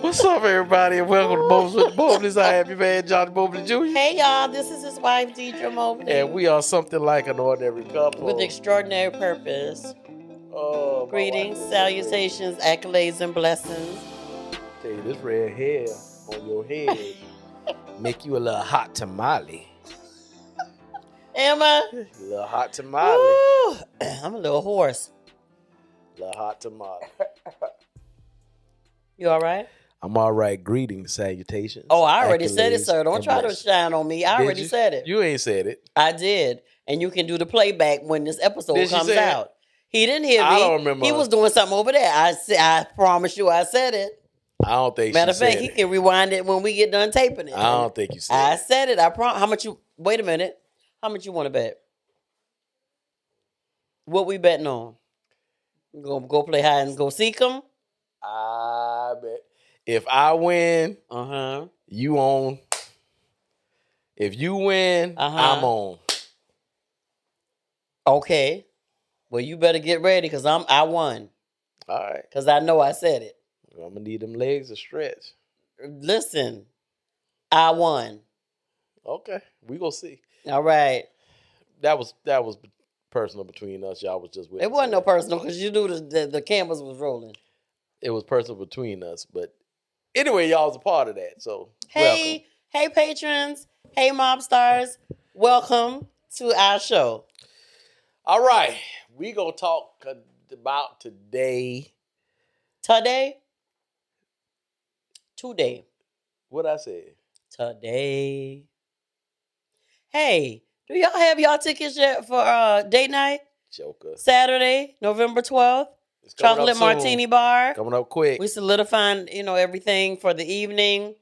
What's up, everybody, and welcome to Mobleys with the Mobleys. I am your man, Johnnie Mobley Jr. Hey, y'all, this is his wife, Deirdra Mobley. And we are something like an ordinary couple. With extraordinary purpose. Oh, greetings, salutations, accolades, and blessings. Tell you, this red hair on your head make you a little hot tamale. Am I? A little hot tamale. Woo. I'm a little hoarse. A little hot tamale. You all right? I'm all right. Greetings, salutations. Oh, I already said it, sir. Don't try to shine on me. I already said it. You ain't said it. I did. And you can do the playback when this episode comes out. He didn't hear me. I don't remember. He was doing something over there. I promise you I said it. I don't think Matter of fact, he can rewind it when we get done taping it. I don't think you said I said it. I promise. How much you... Wait a minute. How much you want to bet? What we betting on? Go play hide and go seek them? I bet. If I win, you on. If you win, I'm on. Okay. Well, you better get ready because I won. All right. Because I know I said it. I'm going to need them legs to stretch. Listen, I won. Okay. We going to see. All right. That was personal between us. Y'all was just with It wasn't no personal because you knew the cameras was rolling. It was personal between us. But anyway, y'all was a part of that. So, welcome. Hey, patrons. Hey, mob stars. Welcome to our show. All right. We going to talk about today. Today? What I said? Today. Hey, do y'all have y'all tickets yet for date night? Joker. Saturday, November 12th. Chocolate Martini Bar. Coming up quick. We solidifying, everything for the evening.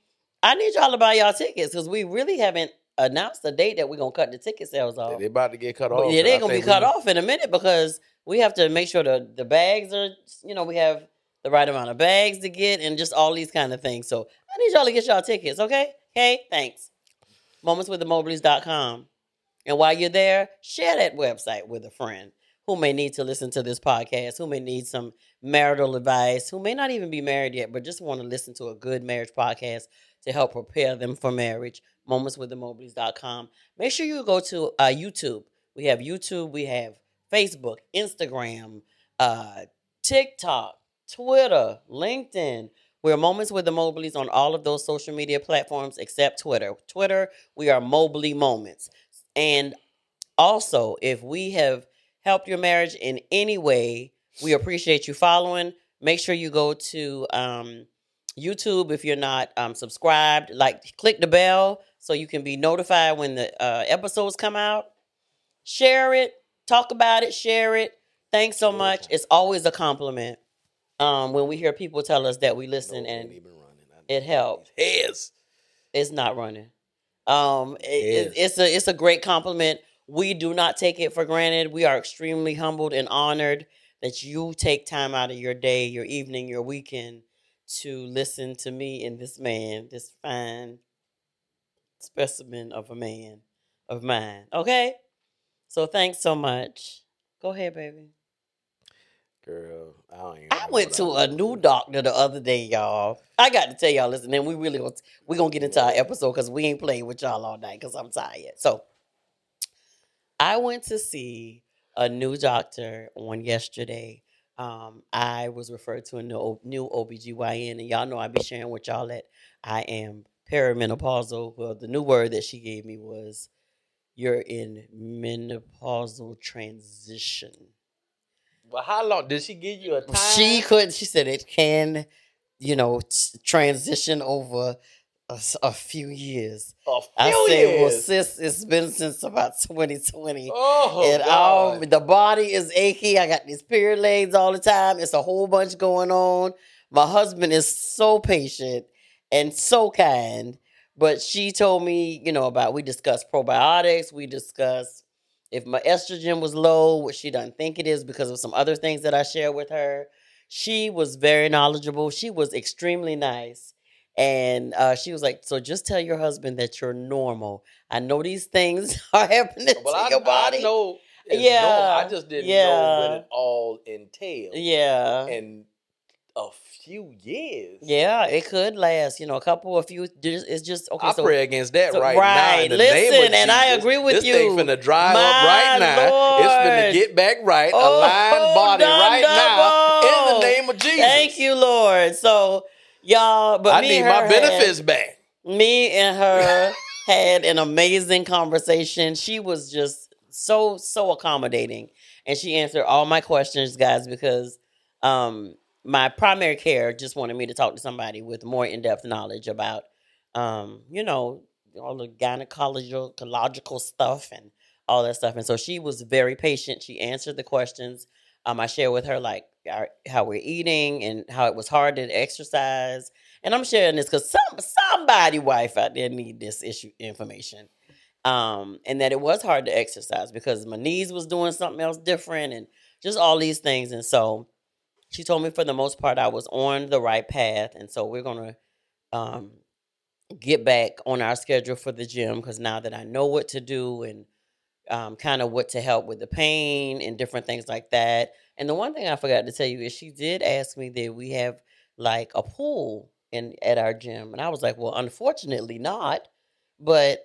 I need y'all to buy y'all tickets because we really haven't announced the date that we're going to cut the ticket sales off. They're about to get cut off. Yeah, they're going to be cut off in a minute because we have to make sure the bags are, we have the right amount of bags to get and just all these kind of things. So I need y'all to get y'all tickets, okay? Okay, thanks. momentswiththemobleys.com. And while you're there, share that website with a friend who may need to listen to this podcast, who may need some marital advice, who may not even be married yet, but just want to listen to a good marriage podcast to help prepare them for marriage. momentswiththemobleys.com. Make sure you go to YouTube. We have YouTube. We have Facebook, Instagram, TikTok, Twitter, LinkedIn. We're Moments with the Mobleys on all of those social media platforms except Twitter. Twitter, we are Mobley Moments. And also, if we have helped your marriage in any way, we appreciate you following. Make sure you go to YouTube if you're not subscribed. Click the bell so you can be notified when the episodes come out. Share it. Talk about it. Share it. Thanks so much. It's always a compliment when we hear people tell us that we listen and it helps. It's not running. It's a great compliment. We do not take it for granted. We are extremely humbled and honored that you take time out of your day, your evening, your weekend to listen to me and this man, this fine specimen of a man of mine. Okay? So thanks so much. Go ahead, baby. Girl, I went to a new doctor the other day, y'all. I got to tell y'all, listen, then we're going to get into our episode because we ain't playing with y'all all night because I'm tired. So I went to see a new doctor on yesterday. I was referred to a new OBGYN, and y'all know I be sharing with y'all that I am perimenopausal. Well, the new word that she gave me was you're in menopausal transition. Well, how long did she give you a time? She couldn't. She said it can, transition over a few years. I said, well, sis, it's been since about 2020. Oh, and God. The body is achy. I got these period legs all the time. It's a whole bunch going on. My husband is so patient and so kind. But she told me, we discussed probiotics. We discussed if my estrogen was low, which she doesn't think it is because of some other things that I shared with her. She was very knowledgeable. She was extremely nice. And she was like, so just tell your husband that you're normal. I know these things are happening to your body. I know. I just didn't know what it all entailed. Yeah. And A few years. Yeah, it could last. A few. It's just okay. I pray against that right now. Right. In the Listen, name of and I Jesus. agree with this you. This thing finna dry up right My now. Lord. It's finna get back right. Align body right now. In the name of Jesus. Thank you, Lord. So, y'all, but I need my benefits back. Me and her had an amazing conversation. She was just so accommodating, and she answered all my questions, guys, because my primary care just wanted me to talk to somebody with more in-depth knowledge about all the gynecological stuff and all that stuff. And so she was very patient. She answered the questions. I shared with her how we're eating and how it was hard to exercise. And I'm sharing this because somebody wife out there need this information. And that it was hard to exercise because my knees was doing something else different and just all these things. And so she told me for the most part I was on the right path. And so we're going to get back on our schedule for the gym because now that I know what to do and kind of what to help with the pain and different things like that. And the one thing I forgot to tell you is she did ask me that we have like a pool at our gym. And I was like, well, unfortunately not.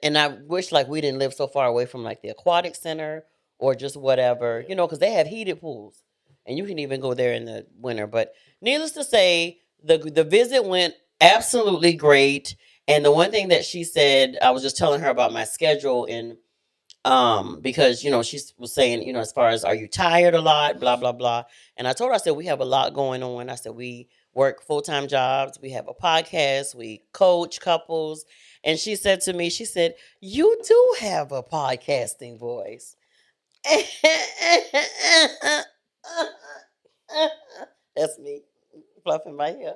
And I wish like we didn't live so far away from like the aquatic center or just whatever, because they have heated pools and you can even go there in the winter. But needless to say, the visit went absolutely great. And the one thing that she said, I was just telling her about my schedule and because she was saying, as far as are you tired a lot, blah blah blah. And I told her, I said we have a lot going on. I said we work full-time jobs, we have a podcast, we coach couples. And she said to me, she said, you do have a podcasting voice. That's me fluffing my hair.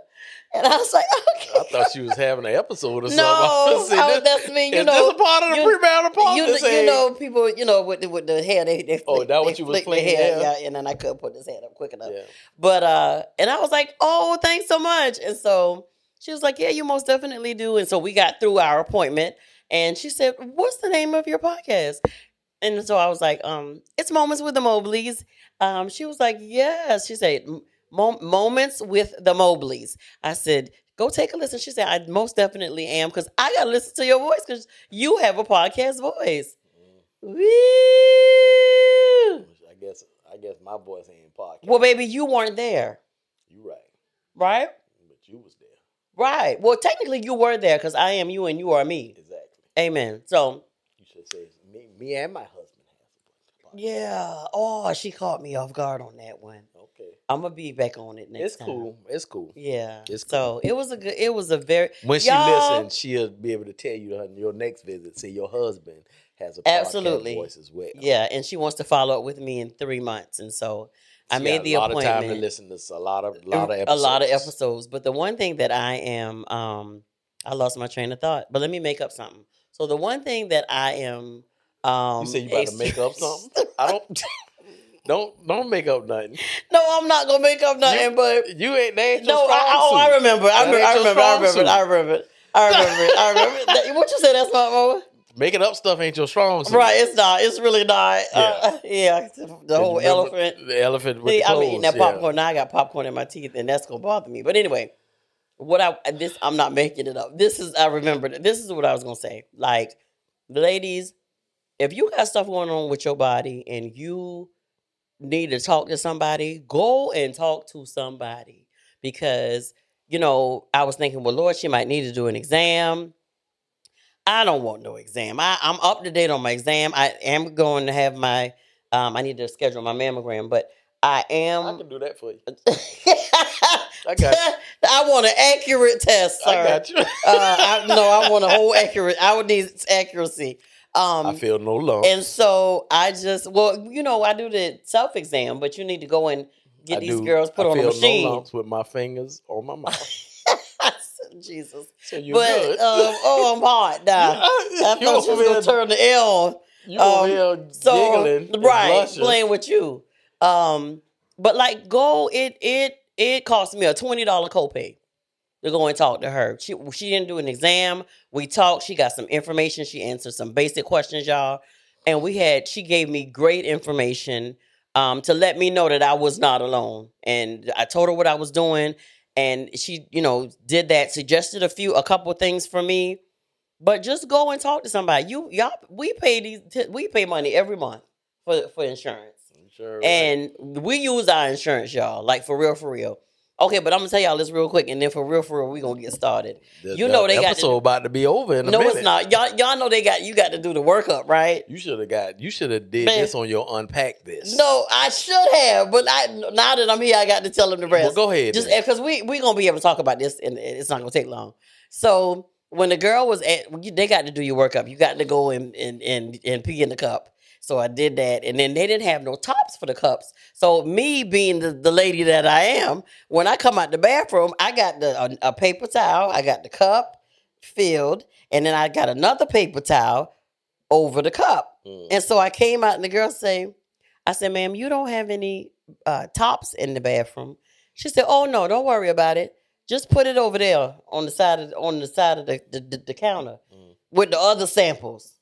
And I was like, okay. I thought she was having an episode or something. No, that's me. Is this a part of the premarital process? People, with the hair, they oh, that what you was playing? Yeah, and then I couldn't put this head up quick enough. Yeah. But and I was like, oh, thanks so much. And so she was like, yeah, you most definitely do. And so we got through our appointment, and she said, what's the name of your podcast? And so I was like, it's Moments with the Mobleys. She was like, yes. She said, Moments with the Mobleys. I said, go take a listen. She said, I most definitely am because I got to listen to your voice because you have a podcast voice. Woo! I guess my voice ain't podcast. Well, baby, you weren't there. You right. Right? But you was there. Right. Well, technically you were there because I am you and you are me. Exactly. Amen. So. You should say me and my husband. Yeah. Oh, she caught me off guard on that one. Okay. I'm gonna be back on it next time. It's cool. Yeah. It's cool. So it was a very when she listens, she'll be able to tell you your next visit. See, your husband has a podcast voice as well. Yeah, and she wants to follow up with me in 3 months, and so I made the appointment. A lot of time to listen to a lot of episodes. A lot of episodes. But the one thing that I am, I lost my train of thought. But let me make up something. So the one thing that I am. You say you about to make up something? I don't make up nothing. No, I'm not gonna make up nothing. But you ain't. They ain't no, I remember. I remember. What you said? That's not Mo. Making up stuff ain't your strong suit. Right? It's not. It's really not. Yeah. The whole elephant. The elephant with the clothes. I'm eating that popcorn. Now I got popcorn in my teeth, and that's gonna bother me. But anyway, I'm not making it up. I remembered. This is what I was gonna say. Like, ladies, if you got stuff going on with your body and you need to talk to somebody, go and talk to somebody. Because, I was thinking, well, Lord, she might need to do an exam. I don't want no exam. I'm up to date on my exam. I am going to have my, I need to schedule my mammogram, but I can do that for you. I got you. I want an accurate test, sir. I got you. I want a whole accurate. I would need accuracy. I feel no lumps. And so I just, I do the self-exam, but you need to go and get these girls put on a machine. I feel no lumps with my fingers on my mouth. Jesus. So you're good. I'm hot now. I thought you was going to turn the L. You over here giggling. Right, playing with you. But like, it cost me a $20 copay to go and talk to her. She didn't do an exam. We talked. She got some information. She answered some basic questions, y'all. And she gave me great information to let me know that I was not alone. And I told her what I was doing. And she, did that, suggested a couple of things for me. But just go and talk to somebody. We pay money every month for insurance. Sure, and right. We use our insurance, y'all. Like for real. Okay, but I'm gonna tell y'all this real quick, and then for real, we gonna get started. The episode about to be over in a minute. No, it's not. Y'all know you got to do the workup, right? You should have did this on your unpack this. No, I should have, but now that I'm here, I got to tell them the rest. Well, go ahead. Just because we gonna be able to talk about this, and it's not gonna take long. So when the girl was they got to do your workup. You got to go and pee in the cup. So I did that, and then they didn't have no tops for the cups. So me being the lady that I am, when I come out the bathroom, I got a paper towel, I got the cup filled, and then I got another paper towel over the cup. And so I came out, and the girl I said, ma'am, you don't have any tops in the bathroom. She said, oh no, don't worry about it. Just put it over there on the side of the counter with the other samples.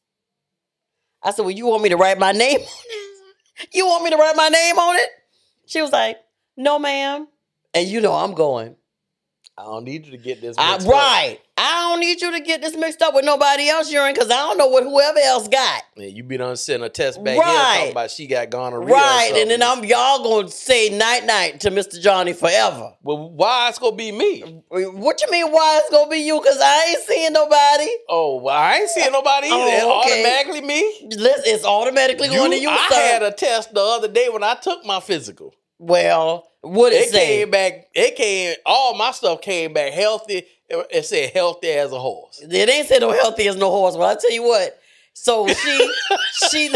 I said, well, you want me to write my name on it? You want me to write my name on it? She was like, no, ma'am. And I'm going. I don't need you to get this mixed up. Right. I don't need you to get this mixed up with nobody else urine because I don't know what whoever else got. Yeah, you be done sending a test back here talking about she got gonorrhea. Right. And then y'all going to say night to Mr. Johnny forever. Well, why it's going to be me? What you mean why it's going to be you? Because I ain't seeing nobody. Oh, well, I ain't seeing nobody either. It's automatically me? It's automatically going to you. I had a test the other day when I took my physical. Well, what it say? All my stuff came back healthy. It said healthy as a horse. It ain't said no healthy as no horse, but I tell you what. So she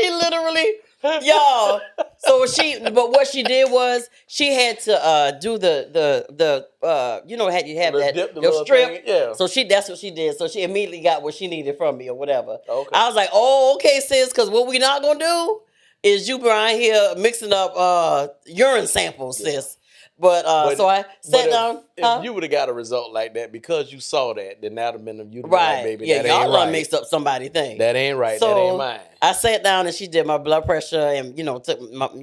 literally, y'all. So but what she did was she had to do the had you have that your strip. Thing, yeah. So that's what she did. So she immediately got what she needed from me or whatever. Okay. I was like, oh, okay, sis, because what we not gonna do is you right here mixing up urine samples, sis. But so I sat down. If you would have got a result like that because you saw that, then that would have been you'd right. Like, baby, yeah, that y'all ain't right. mixed up somebody's thing. That ain't right. So that ain't mine. I sat down and she did my blood pressure and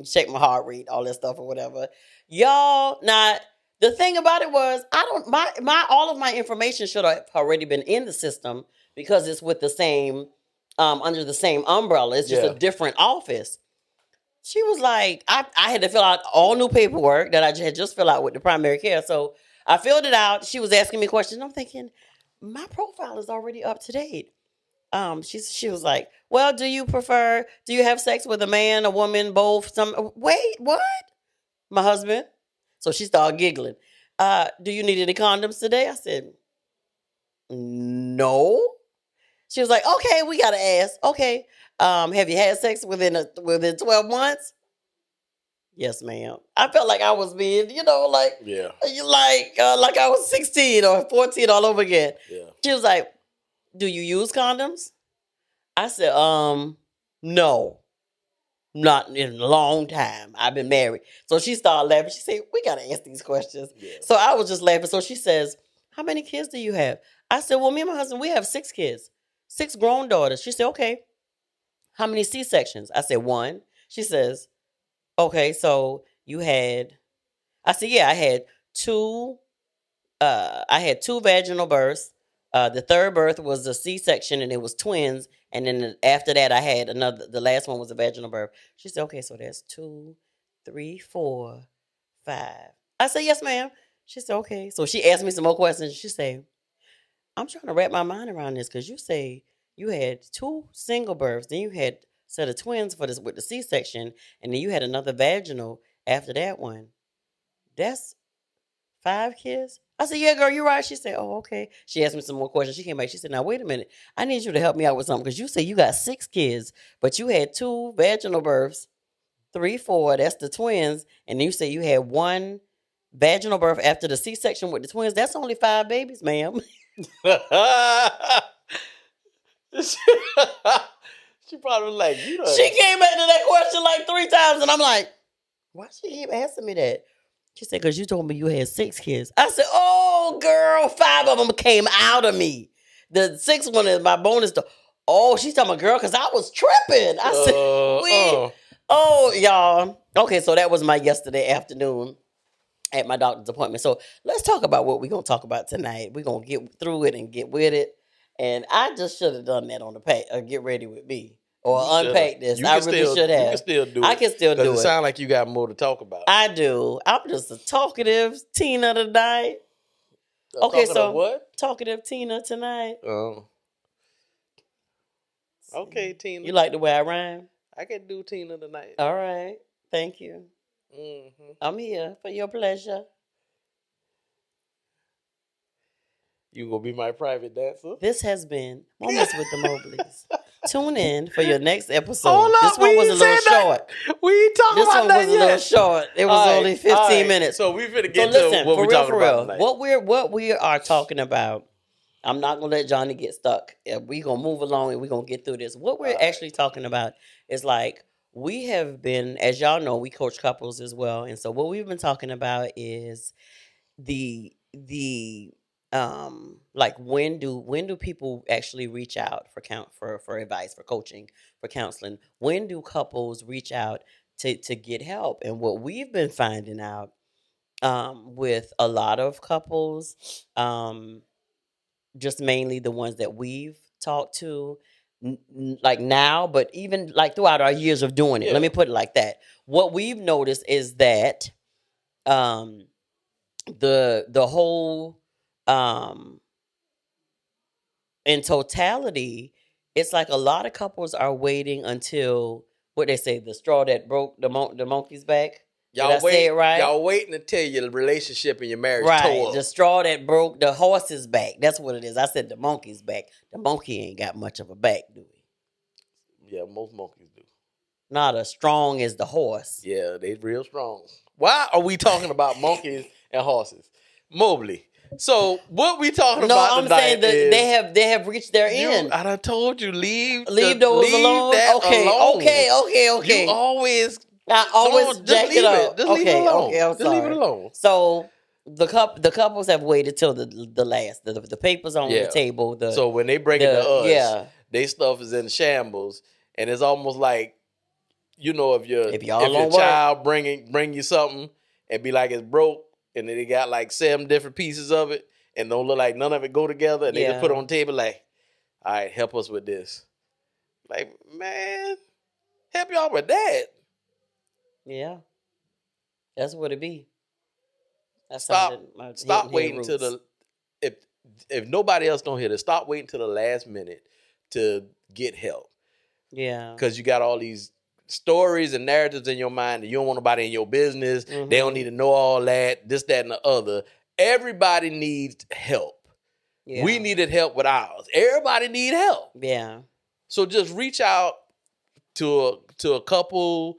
checked my heart rate, all that stuff or whatever. Y'all, now the thing about it was all of my information should have already been in the system because it's with the same under the same umbrella. It's just a different office. She was like, I had to fill out all new paperwork that I had just filled out with the primary care. So I filled it out. She was asking me questions. I'm thinking, my profile is already up to date. She was like, well, do you have sex with a man, a woman, both? Wait, what? My husband. So she started giggling. Do you need any condoms today? I said, no. She was like, okay, we got to ask. Okay. Have you had sex within 12 months? Yes, ma'am. I felt like I was being, like I was 16 or 14 all over again. Yeah. She was like, do you use condoms? I said, no, not in a long time. I've been married. So she started laughing. She said, we got to ask these questions. Yeah. So I was just laughing. So she says, how many kids do you have? I said, well, me and my husband, we have 6 kids, 6 grown daughters. She said, okay. How many C-sections? I said 1. She says, okay, so you had, I said, yeah, I had 2 vaginal births. The third birth was a C-section and it was twins. And then after that, I had the last one was a vaginal birth. She said, okay, so that's 2, 3, 4, 5. I said, yes, ma'am. She said, okay. So she asked me some more questions. She said, I'm trying to wrap my mind around this because you say you had 2 single births, then you had a set of twins with the C-section, and then you had another vaginal after that one. That's 5 kids? I said, yeah, girl, you're right. She said, oh, okay. She asked me some more questions. She came back. She said, now, wait a minute. I need you to help me out with something because you say you got 6 kids, but you had 2 vaginal births, 3, 4, that's the twins, and then you say you had 1 vaginal birth after the C-section with the twins. That's only 5 babies, ma'am. She probably was like, She came back to that question like 3 times, and I'm like, why she keep asking me that? She said, because you told me you had 6 kids. I said, oh, girl, 5 of them came out of me. The 6th one is my bonus. She's talking about, girl, because I was tripping. I said, Oh, y'all. Okay, so that was my yesterday afternoon at my doctor's appointment. So let's talk about what we're gonna talk about tonight. We're gonna get through it and get with it. And I just should have done that on the pack or get ready with me. Or You unpack this. I really should have. You can still do it. I can still do it. Because it sounds like you got more to talk about. I do. I'm just a talkative Tina tonight. Okay, so what? Talkative Tina tonight. Oh. Okay, Tina. You like the way I rhyme? I can do Tina tonight. All right. Thank you. Mm-hmm. I'm here for your pleasure. You gonna be my private dancer? This has been Moments with the Mobleys. Tune in for your next episode. Hold up, this one was a little short. We ain't talking this about that This one was a little short. It was only 15 minutes. So we finna get to what we're talking about tonight. What we are talking about. I'm not gonna let Johnny get stuck. We're gonna move along and we're gonna get through this. What we're actually talking about is like we have been, as y'all know, we coach couples as well, and so what we've been talking about is the like when do people actually reach out for advice, for coaching, for counseling? When do couples reach out to get help? And what we've been finding out with a lot of couples, just mainly the ones that we've talked to like now, but even like throughout our years of doing it, let me put it like that. What we've noticed is that the whole in totality, it's like a lot of couples are waiting until what they say, the straw that broke the monkey's back. Y'all say it right? Y'all waiting until your relationship and your marriage tore up. The straw that broke the horse's back. That's what it is. I said the monkey's back. The monkey ain't got much of a back, do he? Yeah, most monkeys do. Not as strong as the horse. Yeah, they real strong. Why are we talking about monkeys and horses? Mobley. So what we talking about tonight? No, I'm saying that they have reached their end. I done told you leave those alone. Okay. You always jack it up. Just leave it alone. Okay, I'm sorry. Just leave it alone. So the couples have waited till the last. The papers on the table. So when they break it to us, they stuff is in shambles, and it's almost like, you know, if your child bring you something and be like it's broke, and then they got like 7 different pieces of it, and don't look like none of it go together, and they just put it on the table like, all right, help us with this. Like, man, help y'all with that. Yeah, that's what it be. Stop waiting till if nobody else don't hear this, stop waiting till the last minute to get help. Yeah, because you got all these stories and narratives in your mind that you don't want nobody in your business. Mm-hmm. They don't need to know all that, this, that, and the other. Everybody needs help. Yeah. We needed help with ours. Everybody need help. Yeah. So just reach out to a couple,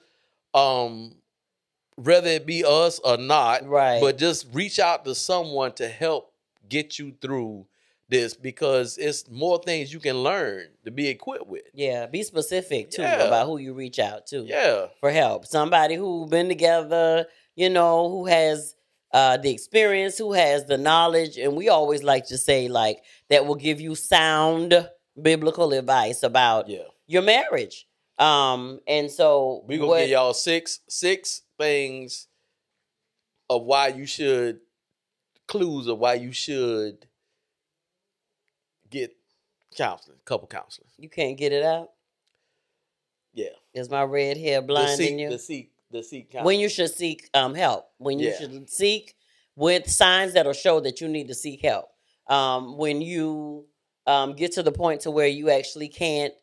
whether it be us or not, right? But just reach out to someone to help get you through this, because it's more things you can learn to be equipped with. Yeah, be specific too about who you reach out to. Yeah, for help. Somebody who's been together, you know, who has the experience, who has the knowledge, and we always like to say like that will give you sound biblical advice about your marriage. And so we gonna give y'all six things of why you should, clues of why you should get counseling, couple counseling. You can't get it out? Yeah. Is my red hair blinding you? The seek counseling. When you should seek help. When you should seek with signs that'll show that you need to seek help. When you get to the point to where you actually can't,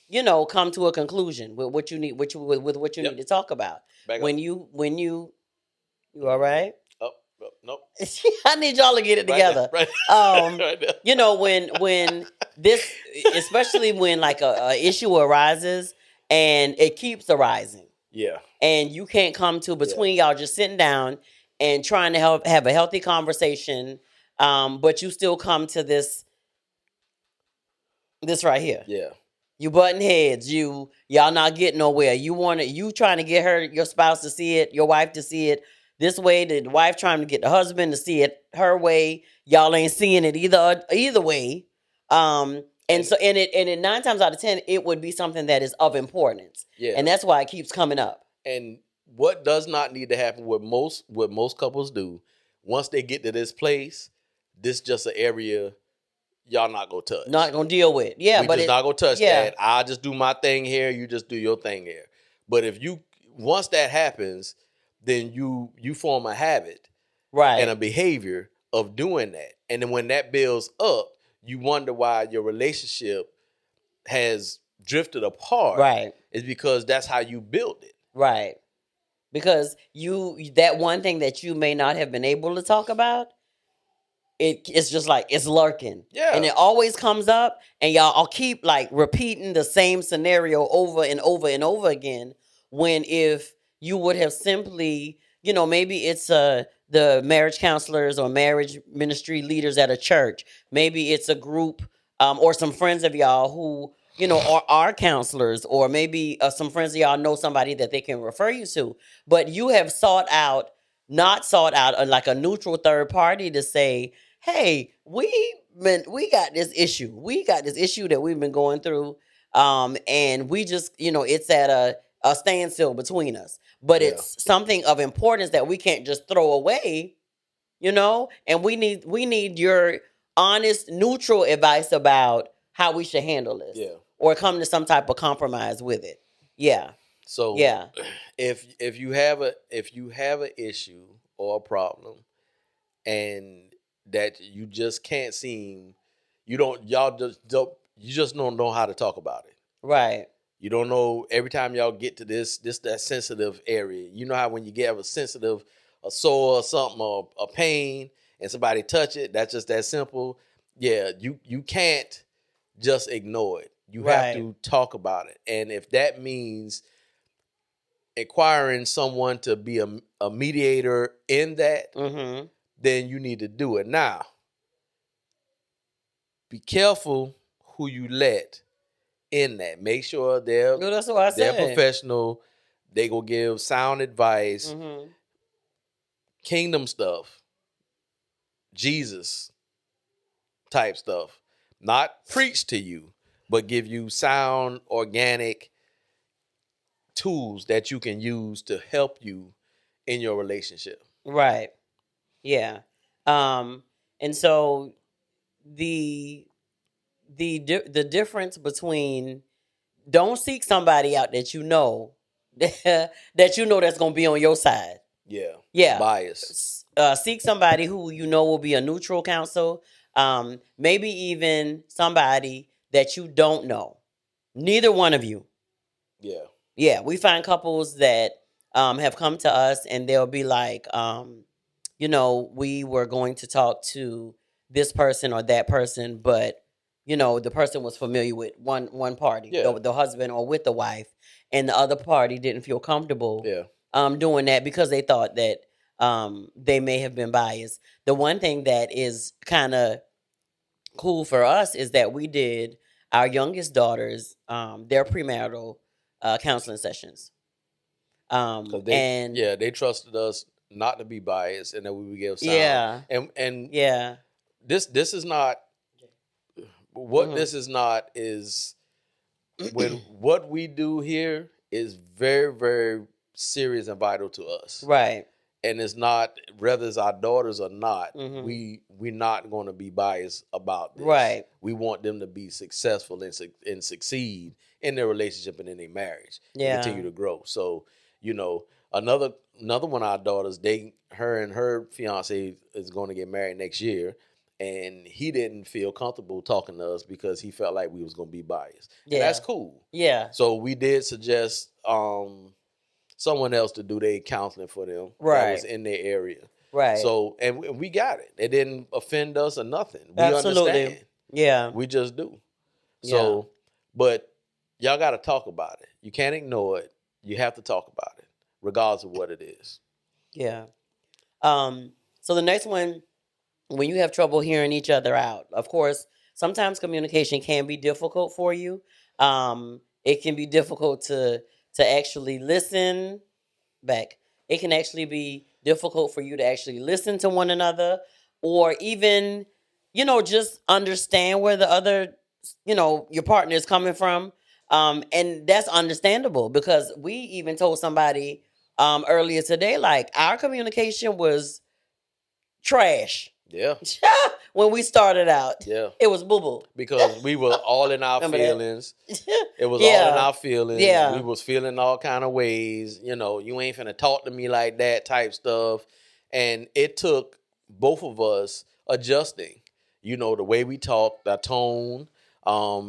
you know, come to a conclusion with what you need, with what you need to talk about. When you all right? Nope. I need y'all to get it together. Right you know, when this, especially when like a issue arises and it keeps arising. Yeah. And you can't come to between y'all just sitting down and trying to have a healthy conversation, but you still come to this right here. Yeah. You butting heads. Y'all not getting nowhere. You trying to get your spouse to see it, your wife to see it this way, the wife trying to get the husband to see it her way. Y'all ain't seeing it either way. And so, and it 9 times out of 10, it would be something that is of importance. Yeah. And that's why it keeps coming up. And what does not need to happen, what most couples do, once they get to this place, this just an area y'all not gonna touch. Not gonna deal with. Yeah, but just not gonna touch that. I'll just do my thing here, you just do your thing here. But if you once that happens, then you form a habit, right, and a behavior of doing that. And then when that builds up, you wonder why your relationship has drifted apart. Right. It's because that's how you built it. Right. Because that one thing that you may not have been able to talk about, it's just like it's lurking. Yeah. And it always comes up, and y'all all keep like repeating the same scenario over and over and over again. When if you would have simply, maybe it's the marriage counselors or marriage ministry leaders at a church. Maybe it's a group or some friends of y'all who, are counselors, or maybe some friends of y'all know somebody that they can refer you to. But you have not sought out like a neutral third party to say, hey, we got this issue. We got this issue that we've been going through. And we just, it's at a standstill between us. But it's something of importance that we can't just throw away, and we need your honest, neutral advice about how we should handle this. Yeah. Or come to some type of compromise with it. Yeah. So if you have an issue or a problem, and that you just can't seem, you just don't know how to talk about it. Right. You don't know, every time y'all get to that sensitive area. You know how when you get a sore or something, or a pain, and somebody touch it, that's just that simple. Yeah, you can't just ignore it. You have to talk about it. And if that means acquiring someone to be a mediator in that, mm-hmm. then you need to do it. Now, be careful who you let in that. Make sure they're professional. They go give sound advice, mm-hmm. kingdom stuff, Jesus type stuff. Not preach to you, but give you sound, organic tools that you can use to help you in your relationship. Right. Yeah. And so the difference between, don't seek somebody out that you know that's going to be on your side. Yeah. Yeah. Bias. Seek somebody who will be a neutral counsel. Maybe even somebody that you don't know. Neither one of you. Yeah. Yeah. We find couples that have come to us, and they'll be like, we were going to talk to this person or that person, but the person was familiar with one party, the husband, or with the wife, and the other party didn't feel comfortable doing that because they thought that they may have been biased. The one thing that is kind of cool for us is that we did our youngest daughters their premarital counseling sessions. They trusted us not to be biased, and that we would give sound. And this is not what mm-hmm. this is not is when what we do here is very, very serious and vital to us. Right. And it's not, whether it's our daughters or not, mm-hmm. we're not going to be biased about this. Right. We want them to be successful and succeed in their relationship and in their marriage. Yeah. And continue to grow. So, another one of our daughters, her and her fiance is going to get married next year. And he didn't feel comfortable talking to us because he felt like we was going to be biased. Yeah. And that's cool. Yeah. So we did suggest someone else to do their counseling for them. Right. That was in their area. Right. So, and we got it. It didn't offend us or nothing. We Absolutely. understand. Yeah. We just do. So, but y'all got to talk about it. You can't ignore it. You have to talk about it, regardless of what it is. Yeah. So the next one, when you have trouble hearing each other out, of course, sometimes communication can be difficult for you. It can be difficult to actually listen back. It can actually be difficult for you to actually listen to one another, or even, just understand where the other your partner is coming from. And that's understandable because we even told somebody earlier today, like, our communication was trash. Yeah. When we started out. Yeah. It was boo-boo. Because we were all in our feelings. It was all in our feelings. Yeah. We was feeling all kind of ways. You ain't finna talk to me like that type stuff. And it took both of us adjusting, the way we talk, the tone,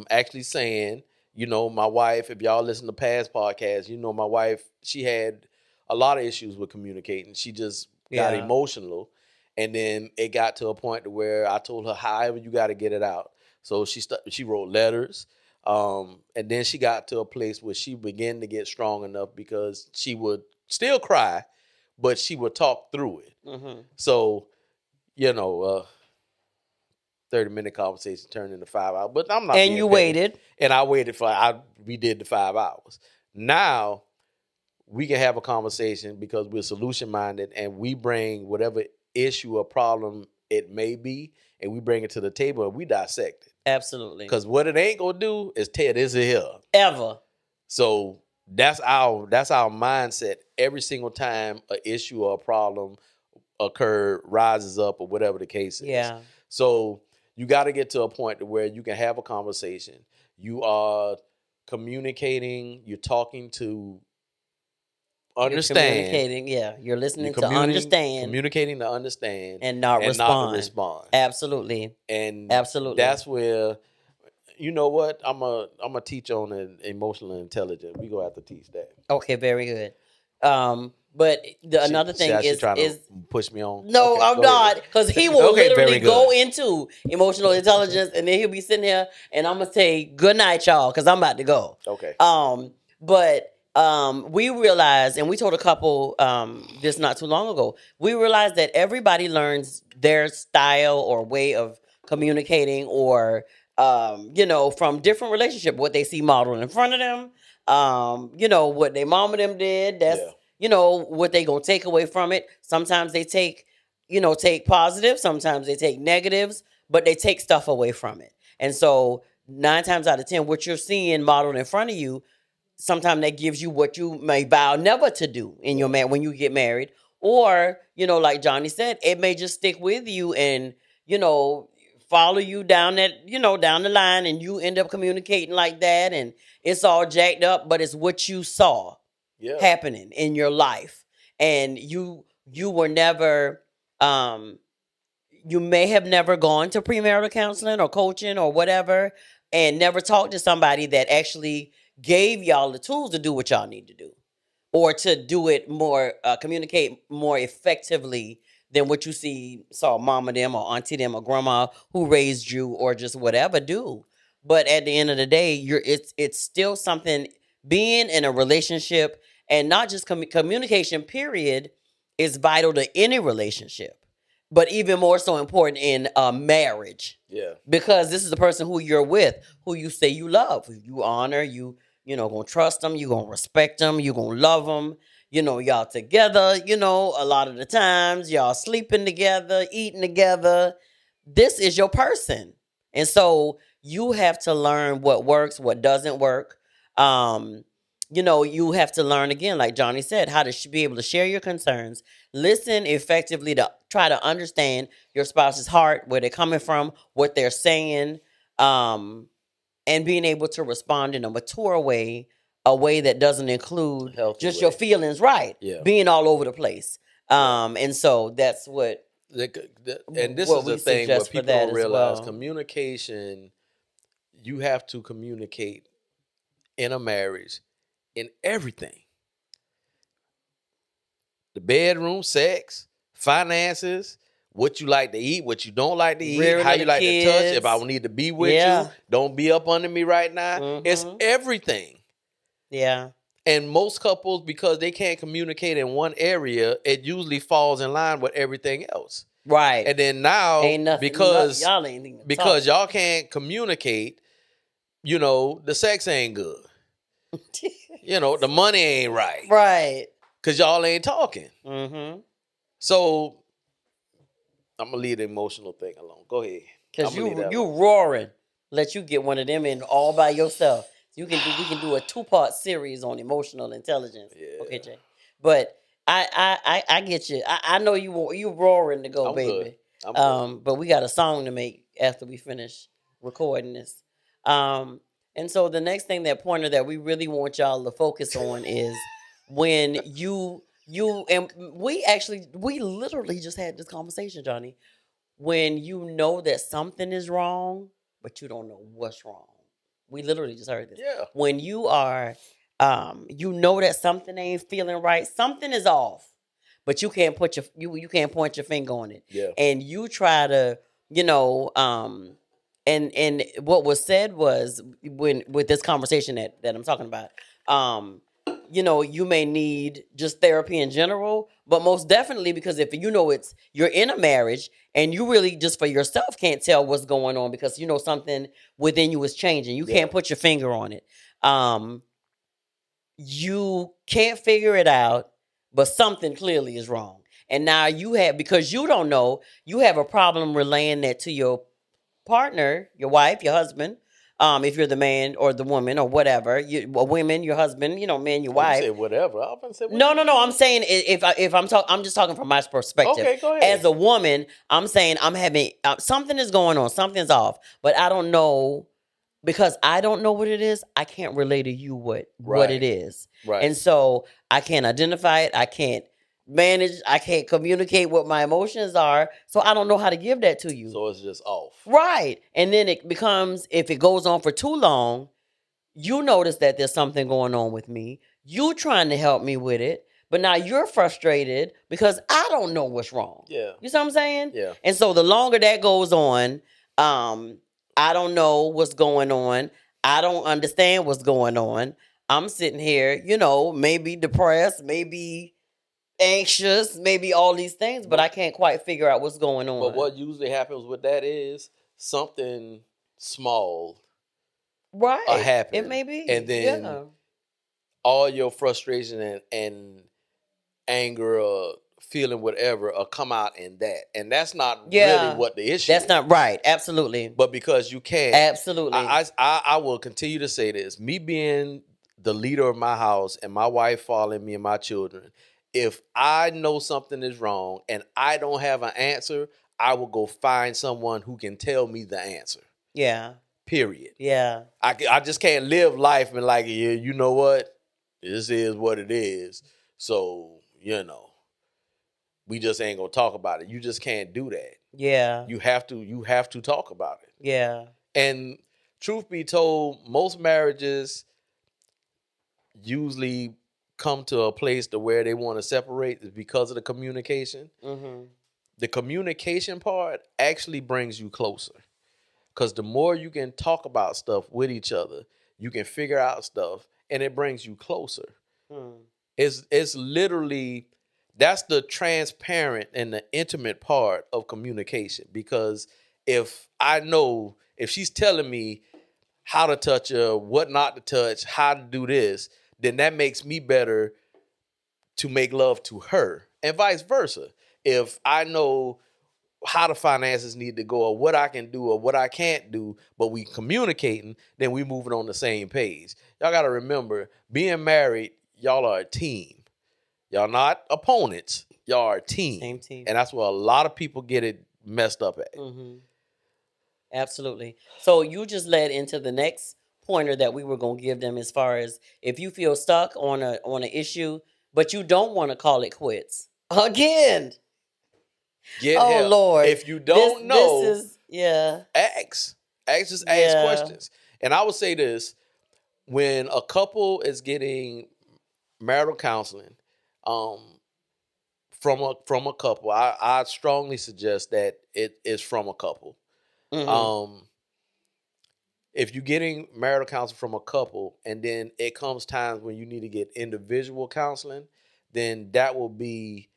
actually saying, my wife, if y'all listen to past podcasts, my wife, she had a lot of issues with communicating. She just got emotional. And then it got to a point to where I told her, however, you got to get it out. So she wrote letters. And then she got to a place where she began to get strong enough because she would still cry, but she would talk through it. Mm-hmm. So, 30-minute conversation turned into 5 hours. But I'm not. And you waited. And I waited we did the 5 hours. Now we can have a conversation because we're solution minded and we bring whatever issue or problem it may be, and we bring it to the table and we dissect it. Absolutely. Because what it ain't gonna do is tear this here. Ever. So that's our mindset. Every single time an issue or a problem rises up or whatever the case is. Yeah. So you got to get to a point to where you can have a conversation. You are communicating. You're talking to understand. You're communicating, yeah. You're listening to understand. Communicating to understand. And not respond. Absolutely. And that's where, you know what? I'm a teach on emotional intelligence. We gonna have to teach that. Okay, very good. But another thing is to push me on. No, okay, I'm not, because he will literally go into emotional intelligence, and then he'll be sitting here, and I'm gonna say good night, y'all, because I'm about to go. Okay. But we realized, and we told a couple this not too long ago. We realized that everybody learns their style or way of communicating, or from different relationship, what they see modeled in front of them. What their mama them did. That's what they gonna take away from it. Sometimes they take positive. Sometimes they take negatives, but they take stuff away from it. And so 9 times out of 10, what you're seeing modeled in front of you, sometimes that gives you what you may vow never to do in your when you get married. Or, like Johnny said, it may just stick with you and, follow you down that, down the line, and you end up communicating like that, and it's all jacked up, but it's what you saw happening in your life. And you were never, you may have never gone to premarital counseling or coaching or whatever, and never talked to somebody that actually gave y'all the tools to do what y'all need to do, or to do it more, communicate more effectively than what you saw mama them or auntie them or grandma who raised you or just whatever do. But at the end of the day, it's still something. Being in a relationship, and not just communication, period, is vital to any relationship. But even more so important in a marriage. Yeah. Because this is the person who you're with, who you say you love, who you honor, gonna trust them, you gonna respect them, you gonna love them. Y'all together, a lot of the times, y'all sleeping together, eating together. This is your person. And so you have to learn what works, what doesn't work. You have to learn, again, like Johnny said, how to be able to share your concerns, listen effectively to try to understand your spouse's heart, where they're coming from, what they're saying, and being able to respond in a mature way, a way that doesn't include just your feelings, right? Yeah. Being all over the place. And so that's what. And this is the thing where people don't realize communication. You have to communicate in a marriage in everything. The bedroom, sex, finances, what you like to eat, what you don't like to eat, how you like to touch, if I need to be with you, don't be up under me right now. Mm-hmm. It's everything. Yeah. And most couples, because they can't communicate in one area, it usually falls in line with everything else. Right. And then now, because y'all can't communicate, the sex ain't good. The money ain't right. Right. Because y'all ain't talking. Mm-hmm. So I'm going to leave the emotional thing alone. Go ahead. Because you roaring. let you get one of them in all by yourself. We can do a 2-part series on emotional intelligence. Yeah. Okay, Jay. But I get you. I know you roaring to go, I'm baby. good. I'm good. But we got a song to make after we finish recording this. And so the next thing, that pointer that we really want y'all to focus on is when you and we literally just had this conversation, Johnny. When you know that something is wrong, but you don't know what's wrong. We literally just heard this. Yeah. When you are, you know that something ain't feeling right, something is off, but you can't put you can't point your finger on it. Yeah. And you try to, and what was said was, when with this conversation that I'm talking about, you may need just therapy in general, but most definitely, because if you're in a marriage and you really just for yourself can't tell what's going on because something within you is changing. You can't put your finger on it. You can't figure it out, but something clearly is wrong. And now because you don't know, you have a problem relaying that to your partner, your wife, your husband. If you're the man or the woman or whatever, women, your husband, man, your wife. You say whatever. I was say whatever. No. I'm saying I'm just talking from my perspective. Okay, go ahead. As a woman, I'm saying I'm having something is going on, something's off, but I don't know. Because I don't know what it is, I can't relay to you what it is. Right. And so I can't identify it. I can't manage. I can't communicate what my emotions are. So I don't know how to give that to you. So it's just off. Right. And then it becomes, if it goes on for too long, you notice that there's something going on with me. You trying to help me with it. But now you're frustrated because I don't know what's wrong. Yeah. You see what I'm saying? Yeah. And so the longer that goes on, I don't know what's going on. I don't understand what's going on. I'm sitting here, maybe depressed, maybe anxious, maybe all these things, but I can't quite figure out what's going on. But what usually happens with that is something small happen. It may be. And then all your frustration and anger or feeling whatever will come out in that. And that's not really what the issue is. That's not right. Absolutely. But because you can't. Absolutely. I will continue to say this. Me being the leader of my house and my wife following me and my children, if I know something is wrong and I don't have an answer, I will go find someone who can tell me the answer. Yeah. Period. Yeah. I just can't live life and like, yeah, you know what? This is what it is. So, we just ain't gonna talk about it. You just can't do that. Yeah. You have to talk about it. Yeah. And truth be told, most marriages usually come to a place to where they want to separate is because of the communication. Mm-hmm. The communication part actually brings you closer. Because the more you can talk about stuff with each other, you can figure out stuff, and it brings you closer. It's literally, that's the transparent and the intimate part of communication. Because if she's telling me how to touch her, what not to touch, how to do this, then that makes me better to make love to her, and vice versa. If I know how the finances need to go or what I can do or what I can't do, but we communicating, then we moving on the same page. Y'all got to remember, being married, y'all are a team. Y'all not opponents. Y'all are a team. Same team. And that's where a lot of people get it messed up at. Mm-hmm. Absolutely. So you just led into the next pointer that we were going to give them, as far as if you feel stuck on an issue, but you don't want to call it quits. Again. Get help. Lord. If you don't know, this is, ask. Just ask questions. And I would say this, when a couple is getting marital counseling from a couple, I strongly suggest that it is from a couple. Mm-hmm. If you're getting marital counseling from a couple and then it comes times when you need to get individual counseling, then that will be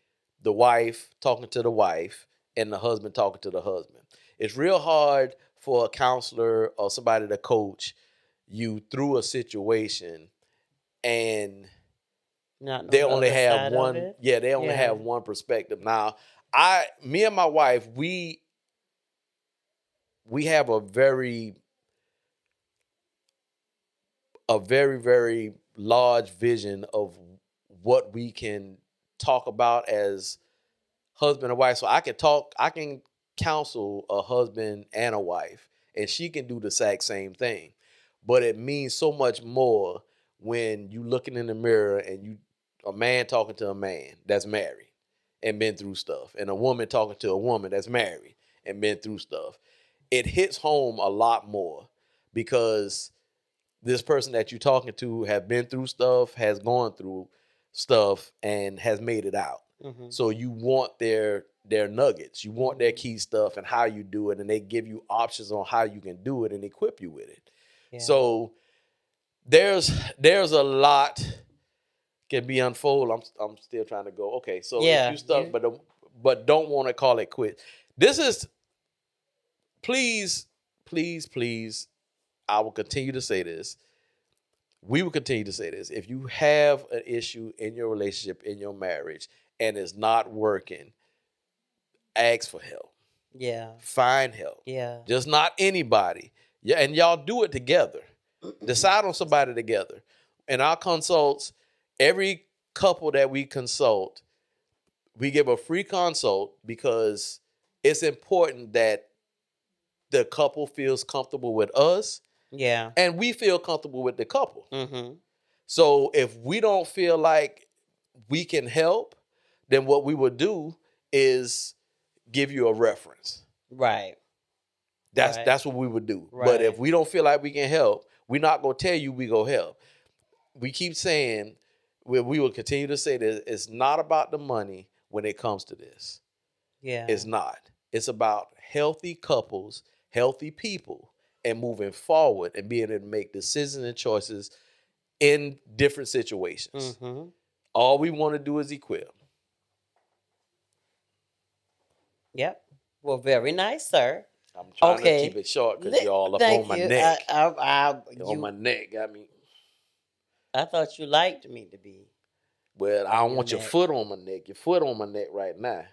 the wife talking to the wife and the husband talking to the husband. It's real hard for a counselor or somebody to coach you through a situation and they only have one. Yeah, they only have one perspective. Now, me and my wife, we have a very a very, very large vision of what we can talk about as husband and wife. So I can counsel a husband and a wife, and she can do the exact same thing. But it means so much more when you looking in the mirror and you a man talking to a man that's married and been through stuff, and a woman talking to a woman that's married and been through stuff. It hits home a lot more because this person that you're talking to have been through stuff, has gone through stuff, and has made it out. Mm-hmm. So you want their nuggets, you want their key stuff and how you do it, and they give you options on how you can do it and equip you with it. Yeah. So there's a lot can be unfold. I'm still trying to go. Okay, so if you stuck, but don't want to call it quit. This is please. I will continue to say this. We will continue to say this. If you have an issue in your relationship, in your marriage, and it's not working, ask for help. Yeah. Find help. Yeah. Just not anybody. Yeah, and y'all do it together. Decide on somebody together. In our consults, every couple that we consult, we give a free consult because it's important that the couple feels comfortable with us. Yeah. And we feel comfortable with the couple. Mm-hmm. So if we don't feel like we can help, then what we would do is give you a reference. Right. That's what we would do. Right. But if we don't feel like we can help, we're not going to tell you we go help. We keep saying, we will continue to say that it's not about the money when it comes to this. Yeah. It's not. It's about healthy couples, healthy people, and moving forward and being able to make decisions and choices in different situations. Mm-hmm. All we want to do is equip. Yep. Well, very nice, sir. I'm trying to keep it short because you're all up on my neck. On my neck. Got me. I thought you liked me to be. Well, I don't want your foot on my neck. Your foot on my neck right now.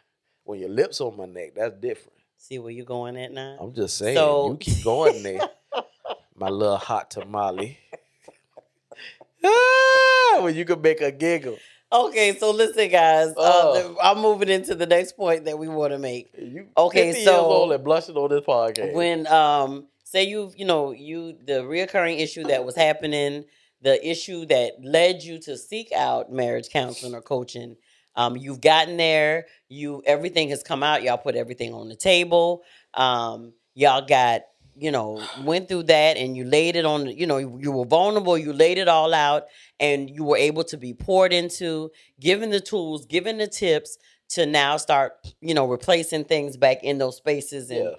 When your lips on my neck, that's different. See where you going at now? I'm just saying. You keep going there. My little hot tamale. Well, you can make a giggle. Okay, so listen, guys. I'm moving into the next point that we want to make. You 50 years old and blushing on this podcast. When say the reoccurring issue that was happening, the issue that led you to seek out marriage counseling or coaching, you've gotten there. Everything has come out. Y'all put everything on the table. Y'all got went through that, and you laid it on. You were vulnerable. You laid it all out, and you were able to be poured into, given the tools, given the tips to now start, replacing things back in those spaces, and